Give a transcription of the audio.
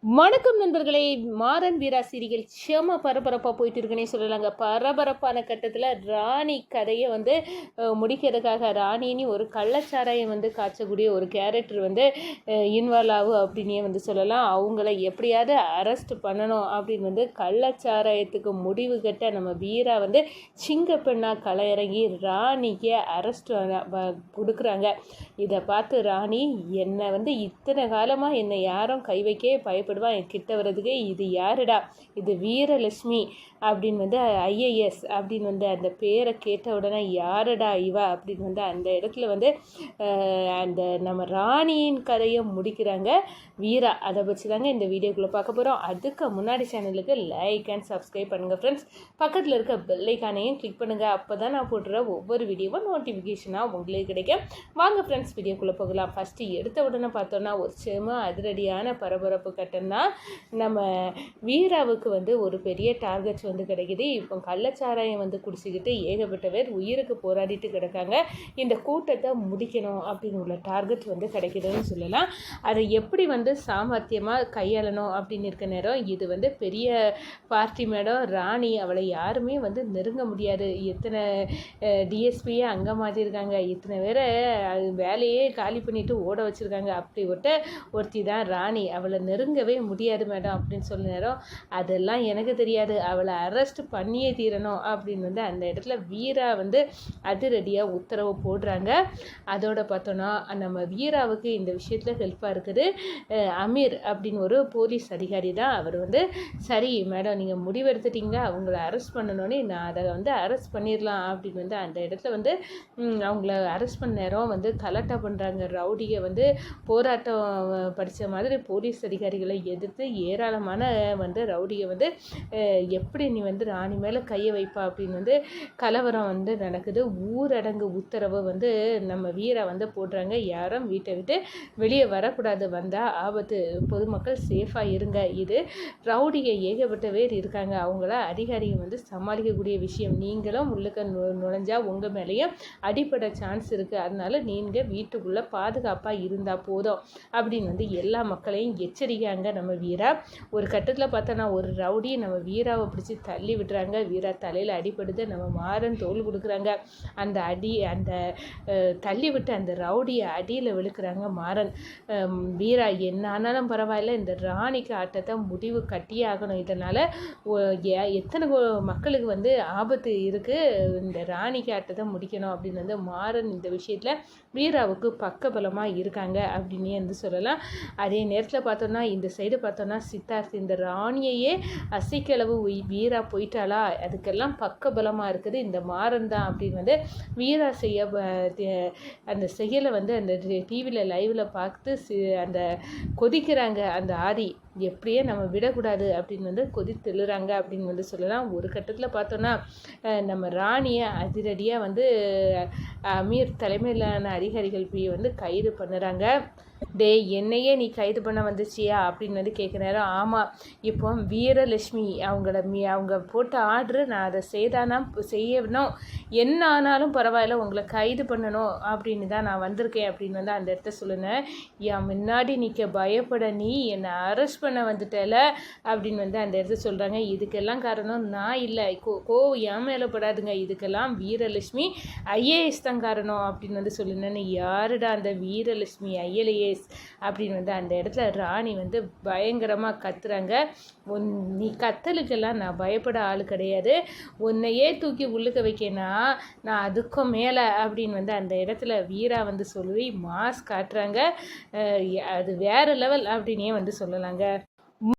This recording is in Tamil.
வணக்கம் நண்பர்களே. மாறன் வீரா சீரியல் செம பரபரப்பாக போயிட்டு இருக்குன்னே சொல்லலாங்க. பரபரப்பான கட்டத்தில் ராணி கதையை முடிக்கிறதுக்காக ராணின்னு ஒரு கள்ளச்சாராயம் காய்ச்சக்கூடிய ஒரு கேரக்டர் இன்வால்வ் ஆகும் அப்படின்னே சொல்லலாம். அவங்கள எப்படியாவது அரெஸ்ட் பண்ணணும் அப்படின்னு கள்ளச்சாராயத்துக்கு முடிவு கட்ட நம்ம வீரா சிங்கப்பெண்ணாக களை ராணிக்கு அரெஸ்ட் கொடுக்குறாங்க. இதை பார்த்து ராணி என்னை இத்தனை காலமாக என்னை யாரும் கை வைக்கவே பயப்படுவா, என் கிட்ட வர்றதுக்கே இது யாருடா, இது வீரலட்சுமி அப்படின்னு ஐஏஎஸ் அப்படின்னு அந்த பேரை கேட்ட உடனே யாருடா இவா அப்படின்னு அந்த இடத்துல அந்த நம்ம ராணியின் கதையை முடிக்கிறாங்க வீரா. அதை வச்சு தாங்க இந்த வீடியோக்குள்ளே பார்க்க போகிறோம். அதுக்கு முன்னாடி சேனலுக்கு லைக் அண்ட் சப்ஸ்கிரைப் பண்ணுங்கள் ஃப்ரெண்ட்ஸ். பக்கத்தில் இருக்க பெல்லைக்கானையும் கிளிக் பண்ணுங்கள். அப்போ தான் நான் போட்டுற ஒவ்வொரு வீடியோவும் நோட்டிஃபிகேஷனாக உங்களுக்கு கிடைக்கும். வாங்க ஃப்ரெண்ட்ஸ், வீடியோக்குள்ளே போகலாம். ஃபஸ்ட்டு எடுத்த உடனே பார்த்தோன்னா ஒரு செம அதிரடியான பரபரப்பு கட்டம் தான். நம்ம வீராவுக்கு ஒரு பெரிய டார்கெட் கிடைக்குது. இப்போ கள்ளச்சாராயம் குடிச்சிக்கிட்டு ஏகப்பட்ட பேர் உயிருக்கு போராடிட்டு கிடக்காங்க. இந்த கூட்டத்தை முடிக்கணும் அப்படின்னு உள்ள டார்கெட் கிடைக்குதுன்னு சொல்லலாம். அதை எப்படி சாமர்த்தியமாக கையாளணும் அப்படின்னு இருக்க நேரம் இது பெரிய பார்ட்டி மேடம் ராணி, அவளை யாருமே நெருங்க முடியாது. எத்தனை டிஎஸ்பியே அங்கே மாற்றிருக்காங்க, இத்தனை பேரை வேலையே காலி பண்ணிட்டு ஓட வச்சுருக்காங்க. அப்படி ஒருத்தி தான் ராணி, அவளை நெருங்கவே முடியாது மேடம் அப்படின்னு சொல்ல நேரம் அதெல்லாம் எனக்கு தெரியாது, அவளை அரெஸ்ட் பண்ணியே தீரணும் அப்படின்னு அந்த இடத்துல வீரா அதிரடியாக உத்தரவு போடுறாங்க. அதோட பார்த்தோன்னா நம்ம வீராவுக்கு இந்த விஷயத்தில் ஹெல்ப்பாக இருக்குது அமீர் அப்படின்னு ஒரு போலீஸ் அதிகாரி தான். அவர் சரி மேடம் நீங்கள் முடிவெடுத்துட்டீங்க, அவங்கள அரெஸ்ட் பண்ணணுன்னே நான் அதை அரெஸ்ட் பண்ணிடலாம் அப்படின்னு அந்த இடத்துல அவங்கள அரெஸ்ட் பண்ண நேரம் கலட்டா பண்ணுறாங்க. ரவுடியை போராட்டம் படித்த மாதிரி போலீஸ் அதிகாரிகளை எதிர்த்து ஏராளமான ரவுடியை எப்படி நீ ராணி மேலே கையை வைப்பா அப்படின்னு கலவரம் நடக்குது. ஊரடங்கு உத்தரவு நம்ம வீரா போடுறாங்க. யாரும் வீட்டை விட்டு வெளியே வரக்கூடாது, வந்தால் ஆபத்து, பொதுமக்கள் சேஃபாக இருங்க. இது ரவுடியை ஏகப்பட்ட பேர் இருக்காங்க, அவங்கள அதிகாரிகள் சமாளிக்கக்கூடிய விஷயம். நீங்களும் உள்ளுக்க நுழைஞ்சா உங்கள் மேலேயும் அடிப்பட சான்ஸ் இருக்குது, அதனால நீங்கள் வீட்டுக்குள்ளே பாதுகாப்பாக இருந்தால் போதும் அப்படின்னு எல்லா மக்களையும் எச்சரிக்காங்க நம்ம வீரா. ஒரு கட்டத்தில் பார்த்தோன்னா ஒரு ரவுடி நம்ம வீராவை பிடிச்சி தள்ளி விட்டுறாங்க. வீரா தலையில் அடிப்படுது. நம்ம மாறன் தோல் கொடுக்குறாங்க. அந்த தள்ளி விட்டு அந்த ரவுடியை அடியில் விழுக்கிறாங்க மாறன். வீரா என்ன ஆனாலும் பரவாயில்ல, இந்த ராணிக்கு ஆட்டத்தை முடிவு கட்டியே ஆகணும். இதனால் எத்தனை மக்களுக்கு ஆபத்து இருக்குது, இந்த ராணிக்கு ஆட்டத்தை முடிக்கணும் அப்படின்னு மாறன் இந்த விஷயத்தில் வீராவுக்கு பக்கபலமாக இருக்காங்க அப்படின்னு சொல்லலாம். அதே நேரத்தில் பார்த்தோன்னா இந்த சைடு பார்த்தோன்னா சித்தார்த் இந்த ராணியையே அசைக்களவு வீரா போயிட்டாளா, அதுக்கெல்லாம் பக்கபலமாக இருக்குது இந்த மாறன் தான் அப்படின்னு வீரா செய்ய அந்த செயலை அந்த டிவியில் லைவில் பார்த்து அந்த கொதிக்கிறாங்க. அந்த ஆதி எப்படியே நம்ம விடக்கூடாது அப்படின்னு கொதித்தெழுறாங்க அப்படின்னு சொல்லலாம். ஒரு கட்டத்தில் பார்த்தோன்னா நம்ம ராணியை அதிரடியாக அமீர் தலைமையிலான அதிகாரிகள் போய் கைது பண்ணுறாங்க. என்னையே நீ கைது பண்ண வந்துச்சியா அப்படின்னு கேட்குற நேரம் ஆமாம், இப்போ வீரலட்சுமி அவங்க போட்ட ஆர்டரு நான் அதை செய்யணும், என்ன ஆனாலும் பரவாயில்ல, உங்களை கைது பண்ணணும் அப்படின்னு தான் நான் வந்திருக்கேன் அப்படின்னு அந்த இடத்த சொல்லுனேன். என் முன்னாடி நிற்க பயப்பட நீ என்னை அரெஸ்ட் பண்ண வந்துட்டல அப்படின்னு அந்த இடத்த சொல்கிறாங்க. இதுக்கெல்லாம் காரணம் நான் இல்லை, என் மேலே படாதுங்க, இதுக்கெல்லாம் வீரலட்சுமி ஐஏஎஸ் தான் காரணம் அப்படின்னு சொல்லுனேன். யாருடா அந்த வீரலட்சுமி ஐஏஎஸ் அப்படின்னு அந்த இடத்துல ராணி பயங்கரமாக கத்துறாங்க. நீ கத்தலுக்கெல்லாம் நான் பயப்பட ஆள் கிடையாது, உன்னையே தூக்கி உள்ளுக்க வைக்கனா நான் அதுக்கும் மேலே அப்படின்னு அந்த இடத்துல வீரா சொல்லி மாஸ் காட்டுறாங்க. அது வேறு லெவல் அப்படின்னே சொல்லலாங்க.